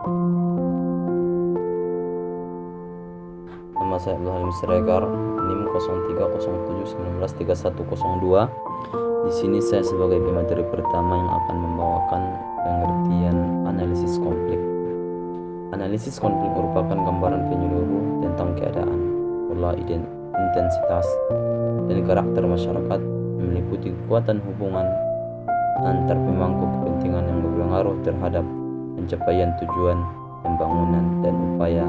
Nama saya Abdul Halim Siregar, NIM 0307193102. Di sini saya sebagai pemateri pertama yang akan membawakan pengertian analisis konflik. Analisis konflik merupakan gambaran penyeluruh tentang keadaan, pola intensitas, dan karakter masyarakat, meliputi kekuatan hubungan antar pemangku kepentingan yang berpengaruh terhadap pencapaian tujuan pembangunan dan upaya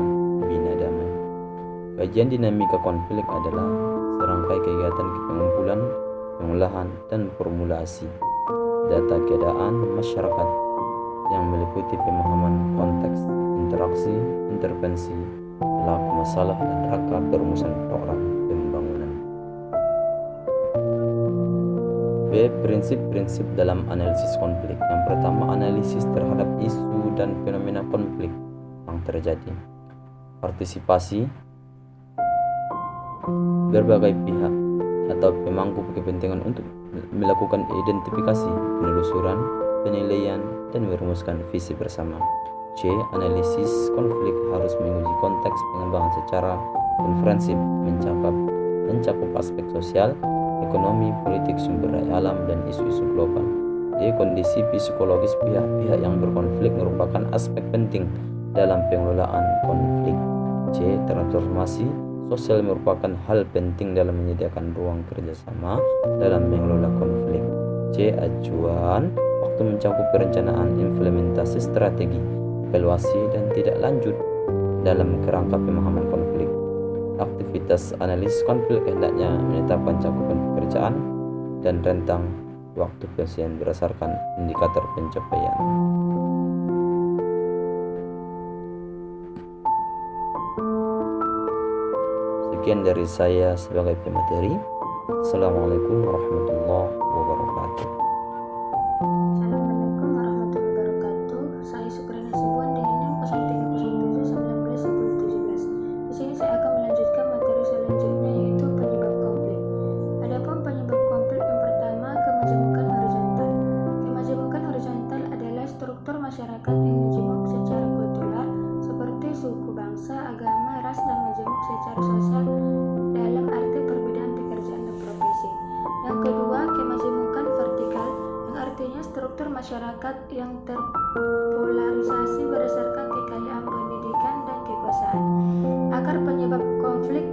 bina damai. Kajian dinamika konflik adalah serangkai kegiatan pengumpulan, pengolahan, dan formulasi data keadaan masyarakat yang meliputi pemahaman konteks, interaksi, intervensi, pelaku masalah, dan rangka perumusan program pembangunan. B. Prinsip-prinsip dalam analisis konflik. Yang pertama, analisis terhadap isu dan fenomena konflik yang terjadi. Partisipasi berbagai pihak atau pemangku kepentingan untuk melakukan identifikasi, penelusuran, penilaian, dan merumuskan visi bersama. C. Analisis konflik harus menguji konteks pengembangan secara komprehensif, mencakup aspek sosial, ekonomi, politik, sumber daya alam, dan isu-isu global. D. Kondisi psikologis pihak-pihak yang berkonflik merupakan aspek penting dalam pengelolaan konflik. C. Transformasi sosial merupakan hal penting dalam menyediakan ruang kerjasama dalam mengelola konflik. C. Acuan waktu mencakup perencanaan, implementasi strategi, evaluasi, dan tidak lanjut dalam kerangka pemahaman konflik. Aktivitas analisis konflik hendaknya menetapkan cakupan pekerjaan dan rentang waktu penyelesaian berdasarkan indikator pencapaian. Sekian dari saya sebagai pemateri. Assalamualaikum warahmatullahi wabarakatuh. Assalamualaikum warahmatullahi wabarakatuh. Saya Sukrina Sibuan dengan NIM 0307191017. Di sini saya akan melanjutkan materi selanjutnya, yaitu penyebab konflik. Adapun penyebab konflik yang pertama, kemajemukan horizontal. Kemajemukan horizontal adalah struktur masyarakat yang majemuk secara kultural seperti suku, bangsa, agama, ras, dan majemuk secara sosial dalam arti perbedaan pekerjaan dan profesi. Yang kedua, kemajemukan vertikal, yang artinya struktur masyarakat yang terpolarisasi berdasarkan kekayaan pendidikan dan kekuasaan. Akar penyebab konflik: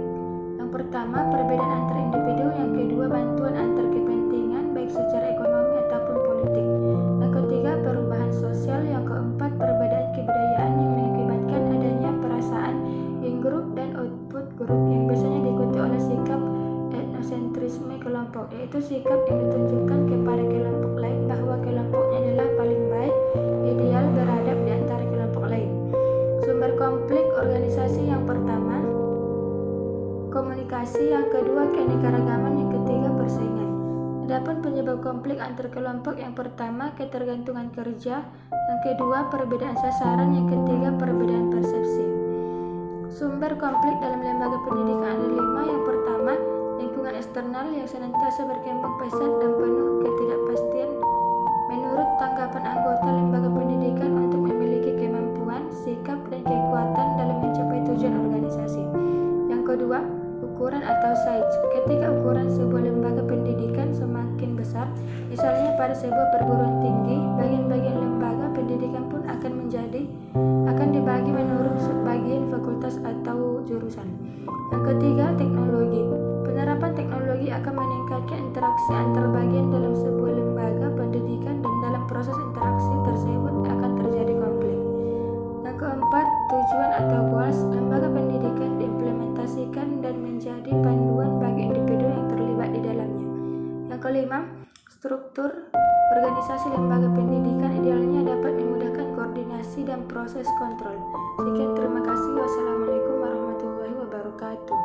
yang pertama, perbedaan antar individu; yang kedua, bantuan antar kepentingan baik secara ekonomi ataupun politik; yang ketiga, perubahan sosial; yang keempat, perbedaan kebudayaan yang mengakibatkan adanya perasaan in-group dan output group yang biasanya diikuti oleh sikap etnosentrisme kelompok, yaitu sikap yang ditunjukkan kepada kelompok lain bahwa kelompoknya adalah paling baik, ideal, beradab di antara kelompok lain. Sumber konflik organisasi: yang pertama, komunikasi; yang kedua, keanekaragaman; yang ketiga, persaingan. Adapun penyebab konflik antar kelompok: yang pertama, ketergantungan kerja; yang kedua, perbedaan sasaran; yang ketiga, perbedaan persepsi. Sumber konflik dalam lembaga pendidikan ada 5. Yang pertama, lingkungan eksternal yang senantiasa berkembang pesat dan penuh ketidakpastian menurut tanggapan anggota lembaga pendidikan untuk memiliki kemampuan, sikap, dan kekuatan dalam mencapai tujuan organisasi. Yang kedua, ukuran atau size. Ketika ukuran sebuah lembaga pendidikan semakin besar, misalnya pada sebuah perguruan tinggi, bagian-bagian lembaga pendidikan pun akan dibagi menurut bagian fakultas atau jurusan. Yang ketiga, teknologi. Penerapan teknologi akan meningkatkan interaksi antar bagian dalam sebuah lembaga pendidikan, dan dalam proses interaksi tersebut akan terjadi konflik. Yang keempat, tujuan atau goals. Lembaga pendidikan diimplementasikan dan menjadi panduan bagi individu yang terlibat di dalamnya. Yang kelima, struktur organisasi lembaga pendidikan idealnya dapat memudahkan koordinasi dan proses kontrol. Sekian, terima kasih. Wassalamualaikum warahmatullahi wabarakatuh.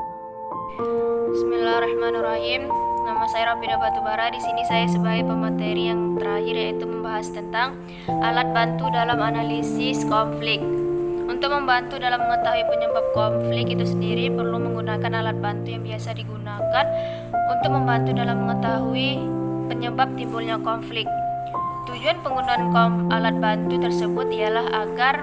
Bismillahirrahmanirrahim. Nama saya Rafida Batubara. Di sini saya sebagai pemateri yang terakhir, yaitu membahas tentang alat bantu dalam analisis konflik. Untuk membantu dalam mengetahui penyebab konflik itu sendiri, perlu menggunakan alat bantu yang biasa digunakan untuk membantu dalam mengetahui penyebab timbulnya konflik. Tujuan penggunaan alat bantu tersebut ialah agar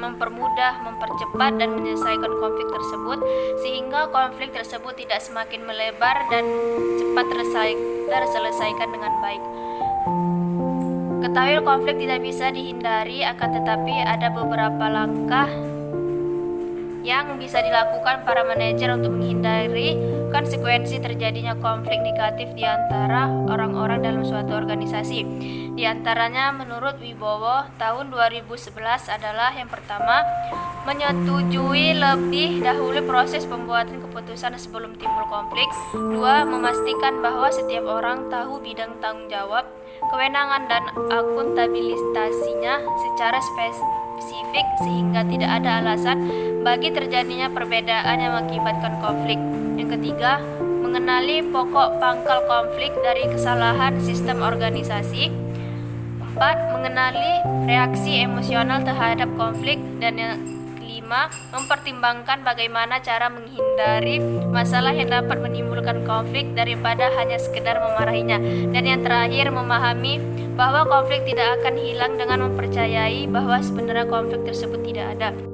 mempermudah, mempercepat, dan menyelesaikan konflik tersebut sehingga konflik tersebut tidak semakin melebar dan cepat terselesaikan dengan baik. Ketahui konflik tidak bisa dihindari, akan tetapi ada beberapa langkah yang bisa dilakukan para manajer untuk menghindari konsekuensi terjadinya konflik negatif di antara orang-orang dalam suatu organisasi. Di antaranya menurut Wibowo tahun 2011 adalah yang pertama, menyetujui lebih dahulu proses pembuatan keputusan sebelum timbul konflik. Dua, memastikan bahwa setiap orang tahu bidang tanggung jawab, kewenangan dan akuntabilitasnya secara spesifik sehingga tidak ada alasan bagi terjadinya perbedaan yang mengakibatkan konflik. Yang ketiga, mengenali pokok pangkal konflik dari kesalahan sistem organisasi. 4. Mengenali reaksi emosional terhadap konflik. Dan yang kelima, mempertimbangkan bagaimana cara menghindari masalah yang dapat menimbulkan konflik daripada hanya sekedar memarahinya. Dan yang terakhir, memahami bahwa konflik tidak akan hilang dengan mempercayai bahwa sebenarnya konflik tersebut tidak ada.